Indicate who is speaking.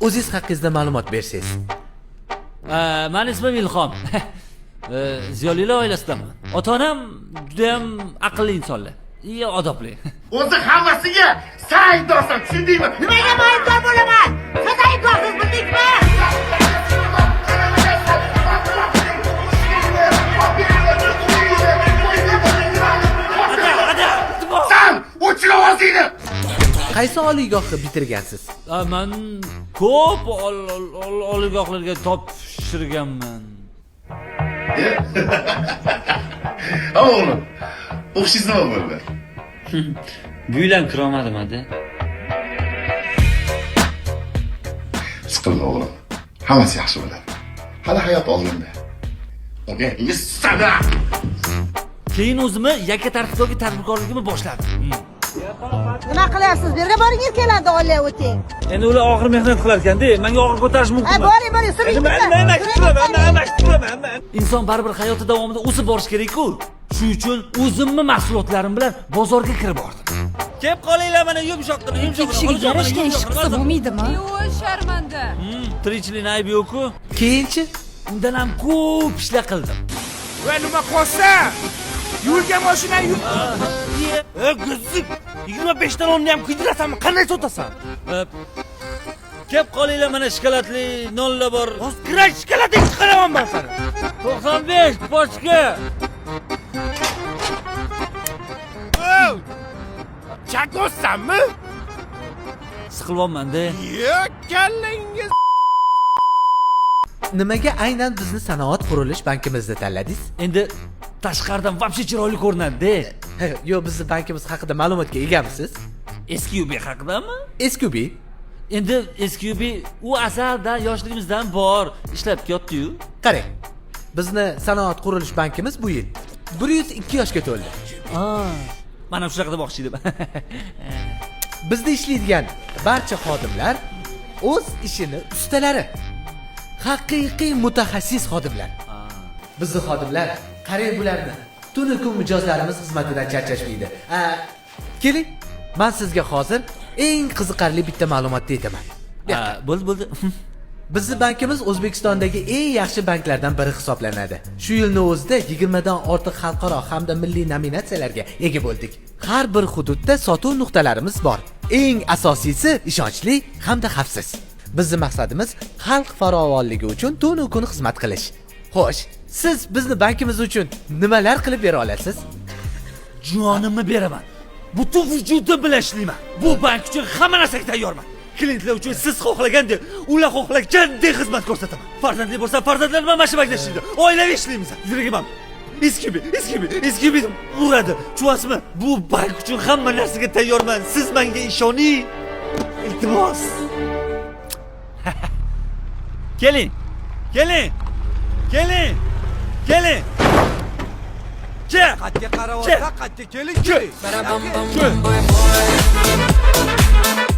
Speaker 1: O'zingiz haqingizda ma'lumot bersangiz.
Speaker 2: Meni ismim Ilhom. Ziyolilar oilasidaman. Ota-onam juda ham aqlli insonlar. Iyo odobli.
Speaker 3: O'zi hammasiga sen aybdorsan, tushundingmi?
Speaker 4: Nimaga men aybdor bo'laman? Siz aybdorsiz bildingmi?
Speaker 3: Sen o'chir ovozingni.
Speaker 1: Qaysi oliygohni bitirgansiz?
Speaker 2: Men ko'p oliygohlarga topshirganman.
Speaker 3: O'g'lim, o'xshingiz nima bo'ldi?
Speaker 5: Bu yildan kirolmadim aka.
Speaker 3: Siqilma o'g'lim. Hammasi yaxshi bo'ladi. Hali hayot oldinda. Okey, sana.
Speaker 2: Keyin o'zimni yakka tartibdagi tadbirkorligimni boshladim.
Speaker 4: Nima qilyapsiz? Bu yerga boring, keladi olay o'ting.
Speaker 2: Endi ular og'ir mehnat qilar ekanda, menga og'ir ko'tarish mumkin.
Speaker 4: Boring, suring.
Speaker 2: Inson baribir hayoti davomida o'sib borish kerak-ku. Shuning uchun o'zimni mahsulotlarim bilan bozorga kirib bordim. Kelib qolinglar, mana yumshoqqina.
Speaker 6: Kishiga yarashgan ish qilsa bo'lmaydimi?
Speaker 7: Yo'q, sharmanda.
Speaker 2: Tirikchilikni aybi yo'q-ku.
Speaker 1: Keyinchi
Speaker 2: Undan ham ko'p ishlar qildim.
Speaker 8: Va nima qolsa? Yurgan mashina yur. G'izib. 25 dan onni ham qiydirasanmi? Qanday sotasan?
Speaker 2: Kelib qolinglar, mana shokoladli nonlar bor.
Speaker 8: Kiray shokolating chiqaraman men seni.
Speaker 2: 95 boshqa.
Speaker 8: Chakossanmi?
Speaker 2: Siqilyapman-da.
Speaker 8: Yo'q, kallangiz.
Speaker 1: nimaga aynan bizni sanoat qurilish bankimizni tanladingiz?
Speaker 2: Endi tashqaridan vobshe chiroyli ko'rinadi-da.
Speaker 1: Yo'q, bizni bankimiz haqida ma'lumotga egamisiz?
Speaker 2: SQB haqidami?
Speaker 1: SQB
Speaker 2: Endi SQB u azaldan yoshligimizdan bor ishlab ketdi-yu.
Speaker 1: qarang. Bizni sanoat qurilish bankimiz bu yil 102 yoshga to'ldi.
Speaker 2: Mana shunaqa demoqchi edim.
Speaker 1: Bizda ishlaydigan barcha xodimlar o'z ishini ustalari. Haqiqiy mutaxassis xodimlar. Bizni xodimlar qarang bularni. Tuni kun mijozlarimiz xizmatidan charchashmaydi. Keling, men sizga hozir eng qiziqarli bitta ma'lumotni aytaman.
Speaker 2: Bo'ldi.
Speaker 1: Bizni bankimiz O'zbekistondagi eng yaxshi banklardan biri hisoblanadi. Shu yilning o'zida 20 dan ortiq xalqaro hamda milliy nominatsiyalarga ega bo'ldik. Har bir hududda sotuv nuqtalarimiz bor. Eng asosiysi ishonchli hamda xavfsiz. Bizning maqsadimiz xalq farovonligi uchun tunu kun xizmat qilish. Xo'sh, siz bizni bankimiz uchun nimalar qilib bera olasiz?
Speaker 2: Jonimni beraman. Butun vujudim bilan ishlayman. Bu bank uchun hamma narsaga tayyorman. Klientlar uchun siz xohlagandek, ular xohlagandek xizmat ko'rsataman. Farzandli bo'lsa, farzandlarim ham mana bankda ishlaydi. Oilaviy ishlaymiz. Yuragim eskibi uradi. Tushunasizmi? Bu bank uchun hamma narsaga tayyorman. Siz menga ishoning. Iltimos. Keling.
Speaker 8: Qatga qarab olsa, qatga keling.
Speaker 6: Barabam bam bam boy boy.